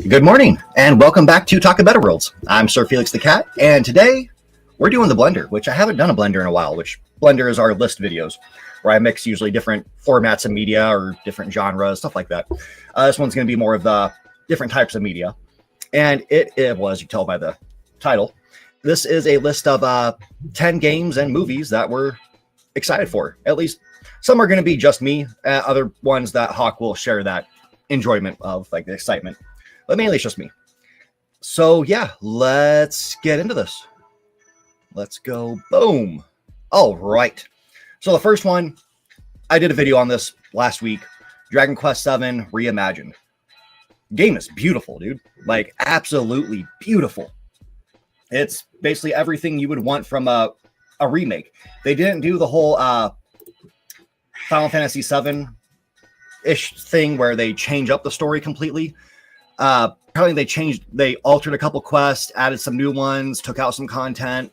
Good morning, and welcome back to Talk Better Worlds. I'm SirFelixTheCat, and today we're doing the Blender, which I haven't done a Blender in a while, which Blender is our list videos, where I mix usually different formats of media or different genres, stuff like that. This one's going to be more of the different types of media, and it was, you tell by the title, this is a list of 10 games and movies that we're excited for. At least some are going to be just me, other ones that Hawk will share that enjoyment of, like the excitement. But mainly it's just me. So yeah, let's get into this. Let's go. Boom. All right. So the first one, I did a video on this last week. Dragon Quest VII Reimagined. Game is beautiful, dude. Like, absolutely beautiful. It's basically everything you would want from a remake. They didn't do the whole Final Fantasy VII-ish thing where they change up the story completely. Apparently they altered a couple quests, added some new ones, took out some content,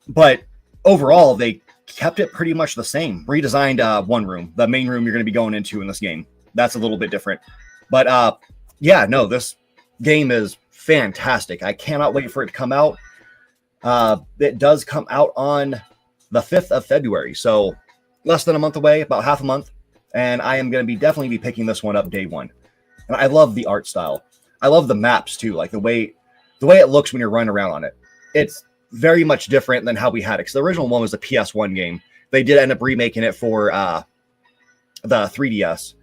but overall they kept it pretty much the same. Redesigned one room, the main room you're going to be going into in this game. That's a little bit different, but yeah, no, this game is fantastic. I cannot wait for it to come out. It does come out on the 5th of February, so less than a month away, about half a month, and I am going to definitely be picking this one up day one. And I love the art style. I love the maps too, like the way it looks when you're running around on it. It's very much different than how we had it. Because the original one was a PS1 game. They did end up remaking it for the 3DS,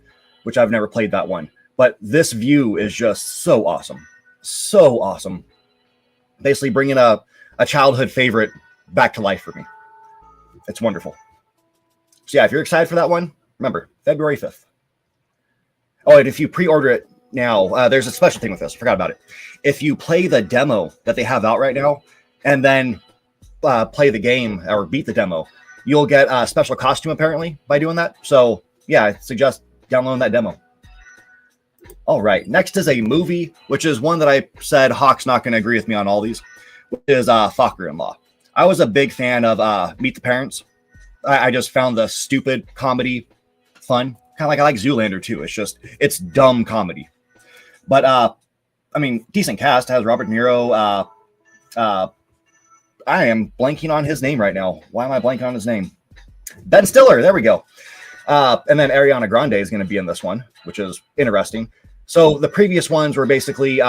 which I've never played that one. But this view is just so awesome. So awesome. Basically bringing a childhood favorite back to life for me. It's wonderful. So yeah, if you're excited for that one, remember, February 5th. Oh, and if you pre-order it now, there's a special thing with this. I forgot about it. If you play the demo that they have out right now, and then play the game or beat the demo, you'll get a special costume apparently by doing that. So yeah, I suggest downloading that demo. All right, next is a movie, which is one that I said Hawk's not going to agree with me on all these, which is Fucker-in-Law. I was a big fan of Meet the Parents. I just found the stupid comedy fun. Kind of like I like Zoolander too. It's dumb comedy. But I mean, decent cast. It has Robert De Niro. I am blanking on his name right now. Why am I blanking on his name? Ben Stiller. There we go. And then Ariana Grande is going to be in this one, which is interesting. So the previous ones were basically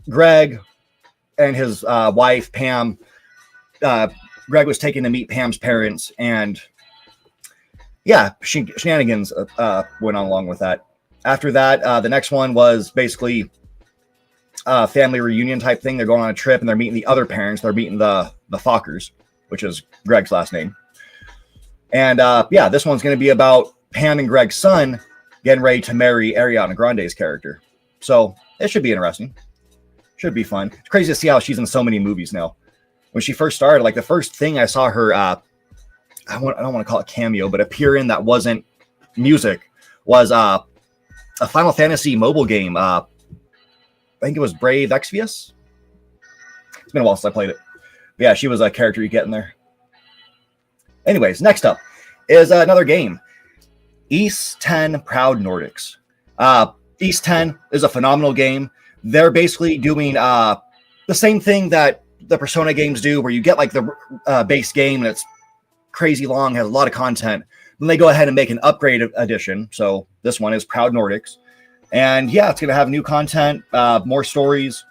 Greg and his wife, Pam. Greg was taken to meet Pam's parents, and yeah, shenanigans went on along with that. After that, the next one was basically a family reunion type thing. They're going on a trip, and they're meeting the other parents. They're meeting the Fockers, which is Greg's last name. And yeah, this one's going to be about Pam and Greg's son getting ready to marry Ariana Grande's character. So it should be interesting. Should be fun. It's crazy to see how she's in so many movies now. When she first started, like the first thing I saw her I don't want to call it cameo, but appear in that wasn't music was a Final Fantasy mobile game. I think it was Brave Exvius. It's been a while since I played it. But yeah, she was a character you get in there. Anyways, next up is another game. Ys 10 Proud Nordics. Ys 10 is a phenomenal game. They're basically doing the same thing that the Persona games do, where you get like the base game and it's crazy long, has a lot of content. Then they go ahead and make an upgrade edition. So this one is Proud Nordics. And yeah, it's going to have new content, more stories,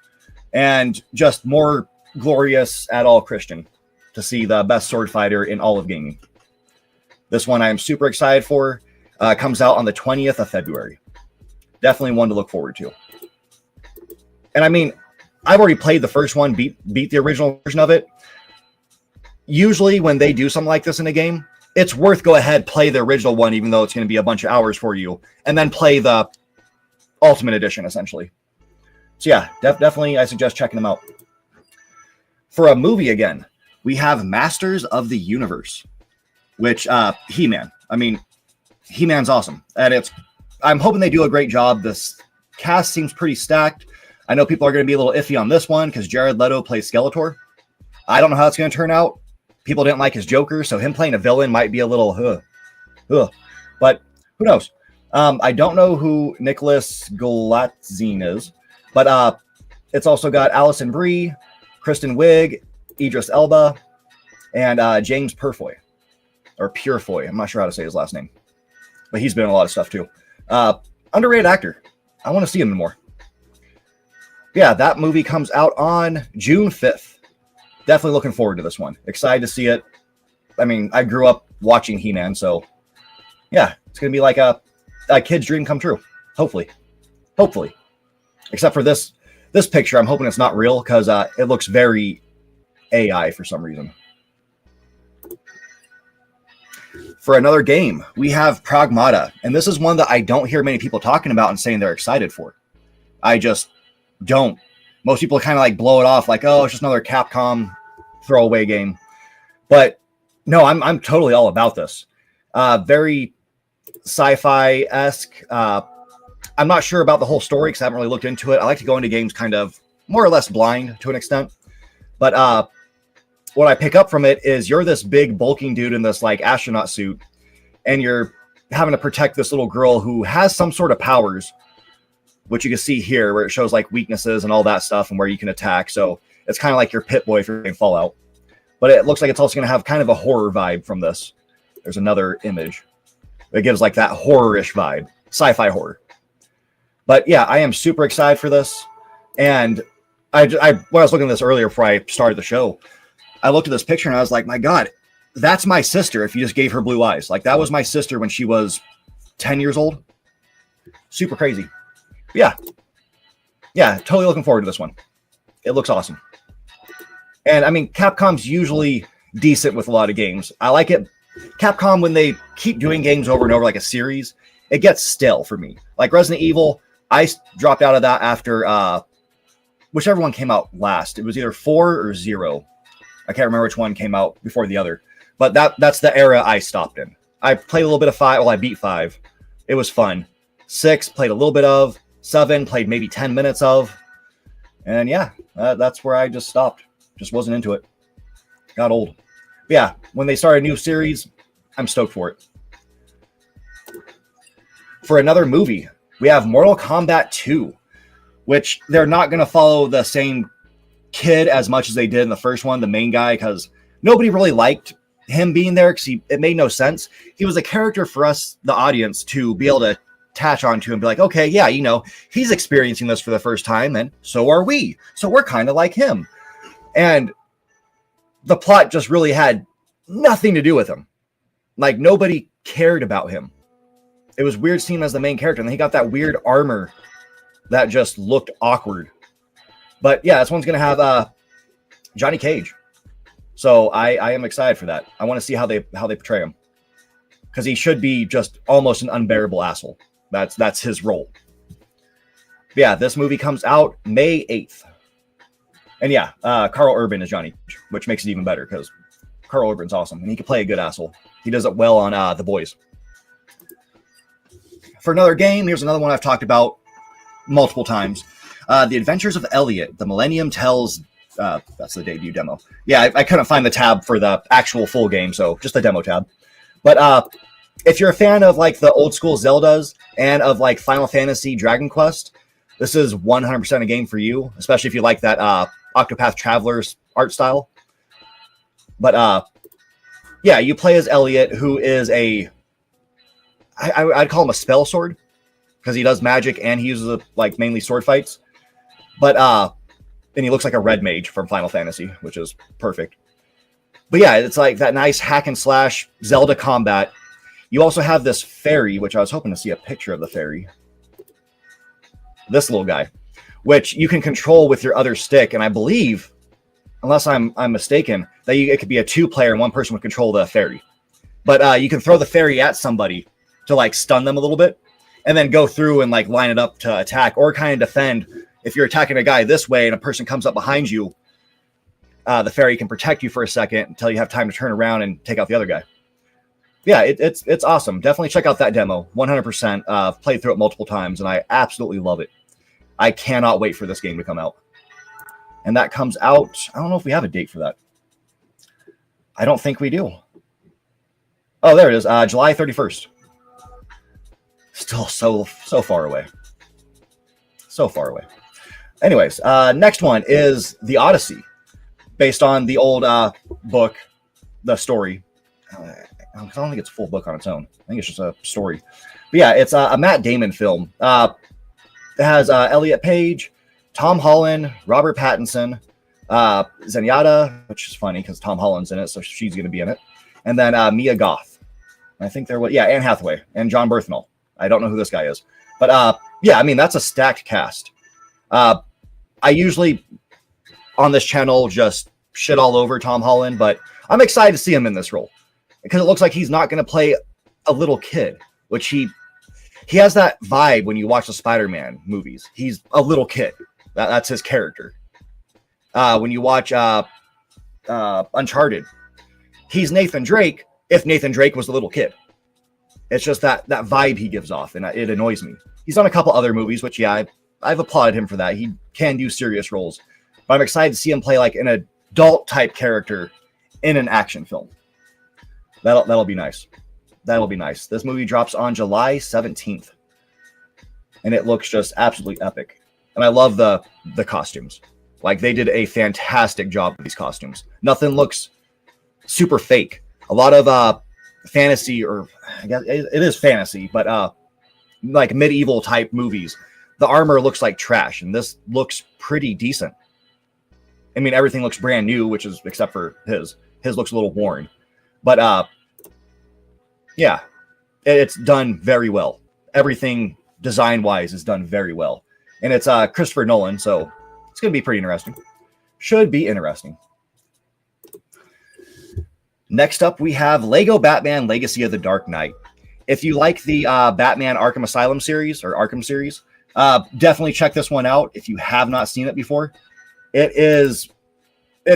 and just more glorious Adol Christian to see the best sword fighter in all of gaming. This one I am super excited for. Comes out on the 20th of February. Definitely one to look forward to. And I mean, I've already played the first one, beat the original version of it. Usually when they do something like this in a game, it's worth go ahead, play the original one, even though it's going to be a bunch of hours for you, and then play the Ultimate Edition, essentially. So yeah, definitely I suggest checking them out. For a movie again, we have Masters of the Universe, which He-Man. I mean, He-Man's awesome. And I'm hoping they do a great job. This cast seems pretty stacked. I know people are going to be a little iffy on this one because Jared Leto plays Skeletor. I don't know how it's going to turn out. People didn't like his Joker, so him playing a villain might be a little, but who knows? I don't know who Nicholas Galatzine is. But it's also got Alison Brie, Kristen Wiig, Idris Elba, and James Purefoy, or Purefoy. I'm not sure how to say his last name, but he's been in a lot of stuff too. Underrated actor. I want to see him more. Yeah, that movie comes out on June 5th. Definitely looking forward to this one. Excited to see it. I mean, I grew up watching He-Man, so yeah, it's going to be like a kid's dream come true. Hopefully. Hopefully. Except for this picture, I'm hoping it's not real because it looks very AI for some reason. For another game, we have Pragmata, and this is one that I don't hear many people talking about and saying they're excited for. I just don't. Most people kind of like blow it off like, oh, it's just another Capcom throwaway game. But no, I'm totally all about this. Very sci-fi-esque. I'm not sure about the whole story because I haven't really looked into it. I like to go into games kind of more or less blind to an extent. But what I pick up from it is you're this big bulking dude in this like astronaut suit, and you're having to protect this little girl who has some sort of powers, which you can see here where it shows like weaknesses and all that stuff and where you can attack. So it's kind of like your Pit Boy if you're in Fallout. But it looks like it's also going to have kind of a horror vibe from this. There's another image that gives like that horror-ish vibe, sci-fi horror. But yeah, I am super excited for this. And when I was looking at this earlier before I started the show, I looked at this picture and I was like, my God, that's my sister if you just gave her blue eyes. Like that was my sister when she was 10 years old. Super crazy. Yeah, totally looking forward to this one. It looks awesome. And I mean, Capcom's usually decent with a lot of games. I like it. Capcom, when they keep doing games over and over like a series, it gets stale for me. Like Resident Evil, I dropped out of that after whichever one came out last. It was either 4 or 0. I can't remember which one came out before the other. But that's the era I stopped in. I played a little bit of 5. Well, I beat 5. It was fun. 6, played a little bit of. 7, played maybe 10 minutes of. And yeah, that's where I just stopped. Just wasn't into it. Got old. But yeah, when they start a new series, I'm stoked for it. For another movie, we have Mortal Kombat 2, which they're not going to follow the same kid as much as they did in the first one, the main guy, because nobody really liked him being there because it made no sense. He was a character for us, the audience, to be able to attach onto and be like, okay, yeah, you know, he's experiencing this for the first time, and so are we. So we're kind of like him. And the plot just really had nothing to do with him. Like, nobody cared about him. It was weird seeing him as the main character, and then he got that weird armor that just looked awkward. But yeah, this one's going to have Johnny Cage. So I am excited for that. I want to see how they portray him. Because he should be just almost an unbearable asshole. That's his role. But yeah, this movie comes out May 8th. And yeah, Carl Urban is Johnny Cage, which makes it even better because Carl Urban's awesome. And he can play a good asshole. He does it well on The Boys. For another game, here's another one I've talked about multiple times. The Adventures of Elliot, the Millennium Tells. That's the debut demo. Yeah, I couldn't find the tab for the actual full game, so just the demo tab. But if you're a fan of like the old school Zeldas and of like Final Fantasy Dragon Quest, this is 100% a game for you, especially if you like that Octopath Traveler's art style. But yeah, you play as Elliot, who is I'd call him a spell sword because he does magic and he uses like mainly sword fights. But and he looks like a red mage from Final Fantasy, which is perfect. But yeah, it's like that nice hack and slash Zelda combat. You also have this fairy, which I was hoping to see a picture of the fairy. This little guy, which you can control with your other stick. And I believe, unless I'm mistaken, that it could be a 2-player and one person would control the fairy. But you can throw the fairy at somebody to like stun them a little bit and then go through and like line it up to attack or kind of defend. If you're attacking a guy this way and a person comes up behind you, the fairy can protect you for a second until you have time to turn around and take out the other guy. Yeah, it's awesome. Definitely check out that demo. 100%. I've played through it multiple times and I absolutely love it. I cannot wait for this game to come out. And that comes out, I don't know if we have a date for that. I don't think we do. Oh, there it is. July 31st. Still so far away. So far away. Anyways, next one is The Odyssey, based on the old book, the story. I don't think it's a full book on its own. I think it's just a story. But yeah, it's a Matt Damon film. It has Elliot Page, Tom Holland, Robert Pattinson, Zenyatta, which is funny because Tom Holland's in it, so she's going to be in it. And then Mia Goth. I think there was, Anne Hathaway and John Berthnall. I don't know who this guy is. But yeah, I mean, that's a stacked cast. I usually on this channel just shit all over Tom Holland, but I'm excited to see him in this role because it looks like he's not going to play a little kid, which he has that vibe when you watch the Spider-Man movies. He's a little kid. That's his character. When you watch Uncharted, he's Nathan Drake if Nathan Drake was a little kid. It's just that vibe he gives off, and it annoys me. He's done a couple other movies, which, yeah, I've applauded him for that. He can do serious roles. But I'm excited to see him play like an adult-type character in an action film. That'll be nice. That'll be nice. This movie drops on July 17th. And it looks just absolutely epic. And I love the costumes. Like, they did a fantastic job with these costumes. Nothing looks super fake. A lot of fantasy, or I guess it is fantasy, but like medieval type movies, the armor looks like trash, and this looks pretty decent. I mean, everything looks brand new, which is except for his. His looks a little worn, but yeah, it's done very well. Everything design-wise is done very well, and it's Christopher Nolan, so it's going to be pretty interesting. Should be interesting. Next up, we have Lego Batman Legacy of the Dark Knight. If you like the Batman Arkham Asylum series, or Arkham series, definitely check this one out if you have not seen it before. It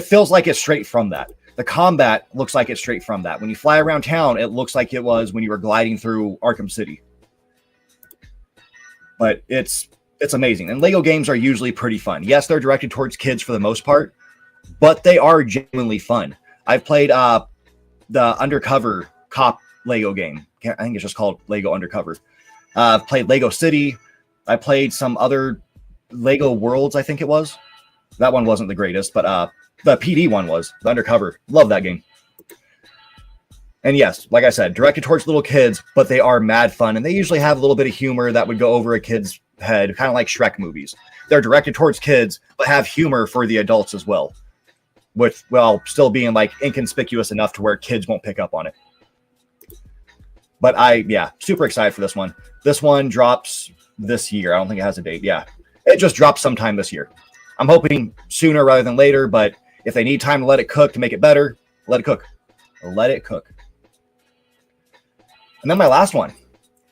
feels like it's straight from that. The combat looks like it's straight from that. When you fly around town, it looks like it was when you were gliding through Arkham City. But it's amazing. And Lego games are usually pretty fun. Yes, they're directed towards kids for the most part, but they are genuinely fun. I've played the Undercover Cop Lego game. I think it's just called Lego Undercover. I've played Lego City. I played some other Lego Worlds, I think it was. That one wasn't the greatest, but the PD one was. The Undercover. Love that game. And yes, like I said, directed towards little kids, but they are mad fun. And they usually have a little bit of humor that would go over a kid's head, kind of like Shrek movies. They're directed towards kids, but have humor for the adults as well. With, well, still being like inconspicuous enough to where kids won't pick up on it. But yeah, super excited for this one. This one drops this year. I don't think it has a date. Yeah, it just drops sometime this year. I'm hoping sooner rather than later, but if they need time to let it cook to make it better, let it cook. Let it cook. And then my last one.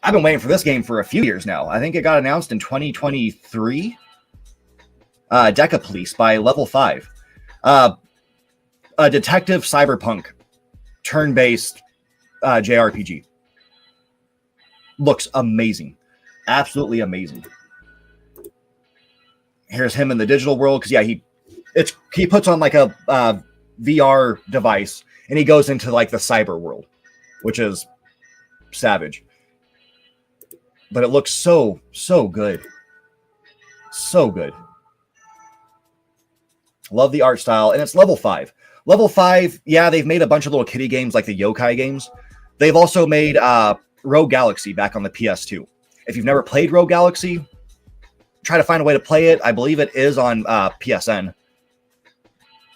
I've been waiting for this game for a few years now. I think it got announced in 2023. Deca Police by Level 5. A detective cyberpunk turn-based JRPG. Looks amazing. Absolutely amazing. Here's him in the digital world, because yeah, he puts on like a VR device and he goes into like the cyber world, which is savage. But it looks so good. So good. Love the art style, and it's Level 5. Level 5, yeah, they've made a bunch of little kiddie games like the yokai games. They've also made Rogue Galaxy back on the PS2. If you've never played Rogue Galaxy, try to find a way to play it. I believe it is on PSN.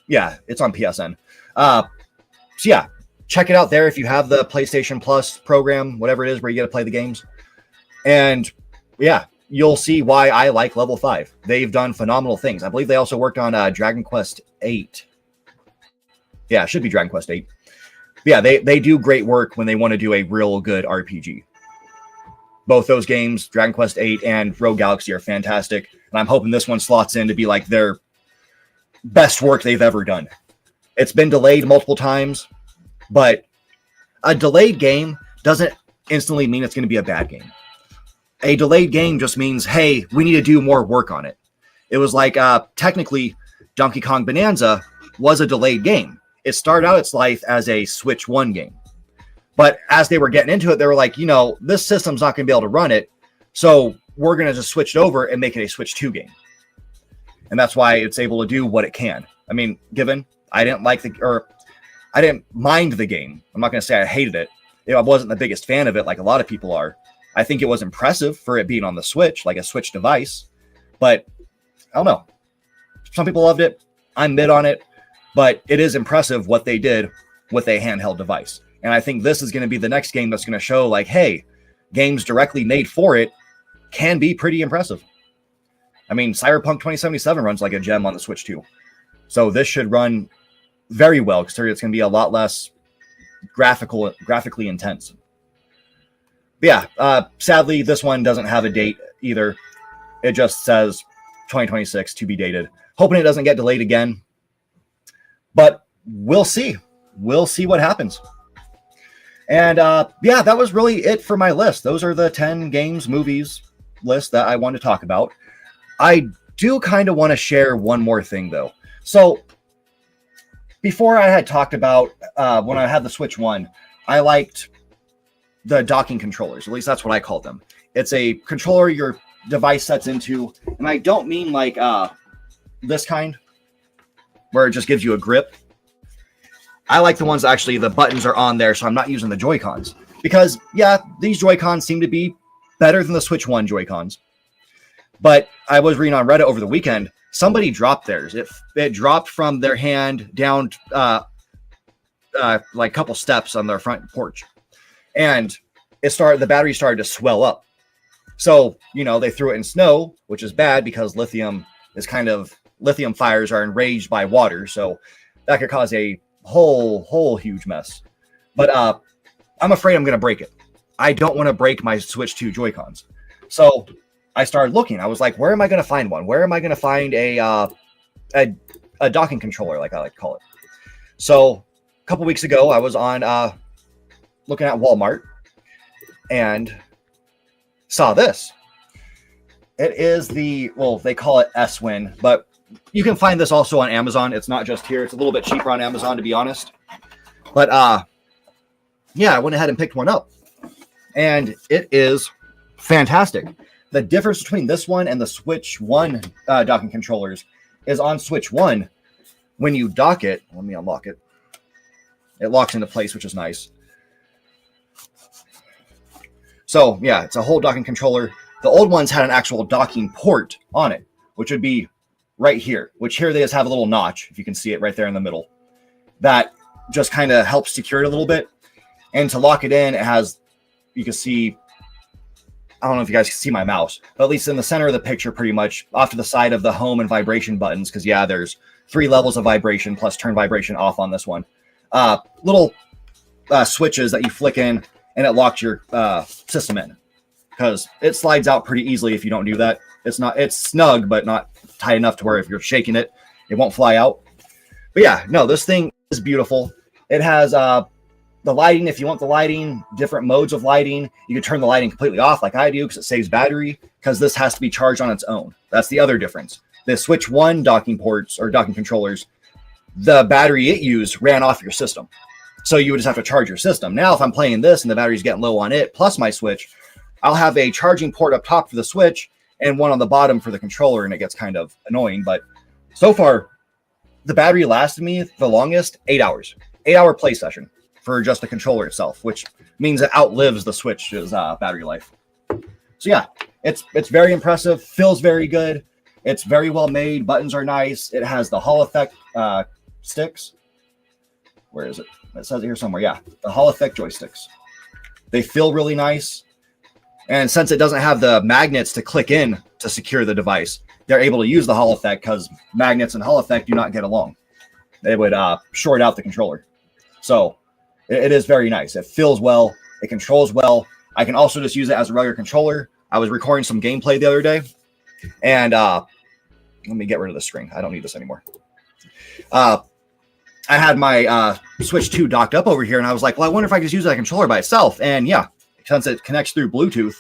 Yeah, it's on PSN. So yeah, check it out there if you have the PlayStation Plus program, whatever it is where you get to play the games. And yeah, you'll see why I like Level 5. They've done phenomenal things. I believe they also worked on Dragon Quest 8. Yeah, it should be Dragon Quest 8. Yeah, they do great work when they want to do a real good RPG. Both those games, Dragon Quest 8 and Rogue Galaxy, are fantastic. And I'm hoping this one slots in to be like their best work they've ever done. It's been delayed multiple times, but a delayed game doesn't instantly mean it's going to be a bad game. A delayed game just means, hey, we need to do more work on it. It was like, technically, Donkey Kong Bonanza was a delayed game. It started out its life as a Switch 1 game. But as they were getting into it, they were like, this system's not going to be able to run it, so we're going to just switch it over and make it a Switch 2 game. And that's why it's able to do what it can. I mean, given I didn't mind the game. I'm not going to say I hated it. I wasn't the biggest fan of it like a lot of people are. I think it was impressive for it being on the Switch, like a Switch device. But I don't know. Some people loved it. I'm mid on it. But it is impressive what they did with a handheld device. And I think this is going to be the next game that's going to show like, hey, games directly made for it can be pretty impressive. I mean, Cyberpunk 2077 runs like a gem on the Switch too. So this should run very well, considering it's going to be a lot less graphically intense. But yeah, sadly, this one doesn't have a date either. It just says 2026 to be dated. Hoping it doesn't get delayed again. But we'll see. We'll see what happens. And yeah, that was really it for my list. Those are the 10 games, movies list that I want to talk about. I do kind of want to share one more thing, though. So before I had talked about when I had the Switch 1, I liked the docking controllers. At least that's what I called them. It's a controller your device sets into. And I don't mean like this kind, where it just gives you a grip. I like the ones that actually the buttons are on there, so I'm not using the Joy-Cons. Because, yeah, these Joy-Cons seem to be better than the Switch 1 Joy-Cons. But I was reading on Reddit over the weekend, somebody dropped theirs. It dropped from their hand down like a couple steps on their front porch. And the battery started to swell up. So, they threw it in snow, which is bad because lithium fires are enraged by water. So that could cause a whole huge mess. But I'm afraid I'm going to break it. I don't want to break my Switch 2 Joy-Cons. So I started looking. I was like, where am I going to find one? Where am I going to find a docking controller, like I like to call it? So a couple weeks ago, I was on looking at Walmart and saw this. It is they call it S-Win, but you can find this also on Amazon. It's not just here. It's a little bit cheaper on Amazon, to be honest. But yeah, I went ahead and picked one up. And it is fantastic. The difference between this one and the Switch 1 docking controllers is on Switch 1, when you dock it, let me unlock it. It locks into place, which is nice. So, yeah, it's a whole docking controller. The old ones had an actual docking port on it, which would be right here, which here they just have a little notch, if you can see it right there in the middle. That just kind of helps secure it a little bit. And to lock it in, it has, you can see, I don't know if you guys can see my mouse, but at least in the center of the picture, pretty much off to the side of the home and vibration buttons, because yeah, there's 3 levels of vibration plus turn vibration off on this one. Little switches that you flick in, and it locks your system in, because it slides out pretty easily if you don't do that. It's snug, but not tight enough to where if you're shaking it, it won't fly out. But yeah, no, this thing is beautiful. It has the lighting, if you want the lighting, different modes of lighting. You can turn the lighting completely off like I do because it saves battery, because this has to be charged on its own. That's the other difference. The Switch 1 docking ports or docking controllers, the battery it used ran off your system. So you would just have to charge your system. Now, if I'm playing this and the battery's getting low on it, plus my Switch, I'll have a charging port up top for the Switch and one on the bottom for the controller, and it gets kind of annoying. But so far, the battery lasted me the longest 8 hours. 8-hour play session for just the controller itself, which means it outlives the Switch's battery life. So yeah, it's very impressive, feels very good. It's very well made. Buttons are nice. It has the Hall Effect sticks. Where is it? It says it here somewhere. Yeah, the Hall Effect joysticks. They feel really nice. And since it doesn't have the magnets to click in to secure the device, they're able to use the Hall Effect, because magnets and Hall Effect do not get along. They would short out the controller. So it is very nice. It feels well. It controls well. I can also just use it as a regular controller. I was recording some gameplay the other day, and let me get rid of the screen. I don't need this anymore. I had my Switch 2 docked up over here, and I was like, well, I wonder if I could just use that controller by itself. And yeah, since it connects through Bluetooth,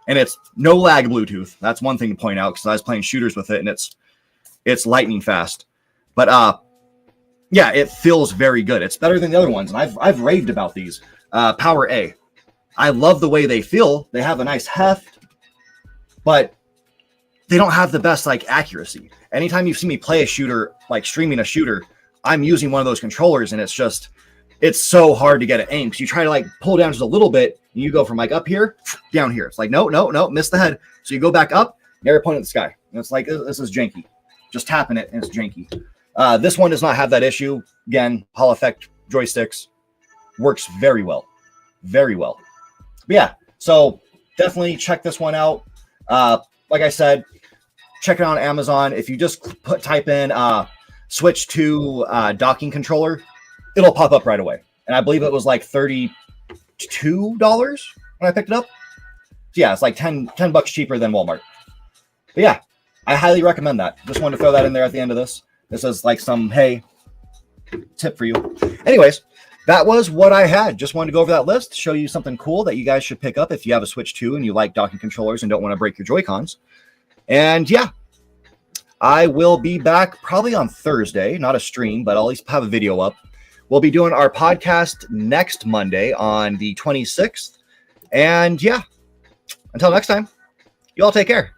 and it's no lag Bluetooth. That's one thing to point out, because I was playing shooters with it, and it's lightning fast. But yeah, it feels very good. It's better than the other ones, and I've raved about these. Power A. I love the way they feel. They have a nice heft, but they don't have the best like accuracy. Anytime you see me play a shooter, like streaming a shooter, I'm using one of those controllers, and it's so hard to get it aimed. You try to like pull down just a little bit, and you go from like up here down here. It's like no, miss the head. So you go back up, never point at the sky. And it's like this is janky. Just tapping it, and it's janky. This one does not have that issue. Again, Hall effect joysticks works very well, very well. But yeah, so definitely check this one out. Like I said, check it out on Amazon. If you just type in switch to docking controller, it'll pop up right away. And I believe it was like $32 when I picked it up. So yeah, it's like 10 bucks cheaper than Walmart. But yeah, I highly recommend that. Just wanted to throw that in there at the end of this. This is like some, hey, tip for you. Anyways, that was what I had. Just wanted to go over that list, show you something cool that you guys should pick up if you have a Switch 2 and you like docking controllers and don't want to break your Joy-Cons. And yeah, I will be back probably on Thursday, not a stream, but I'll at least have a video up. We'll be doing our podcast next Monday on the 26th. And yeah, until next time, you all take care.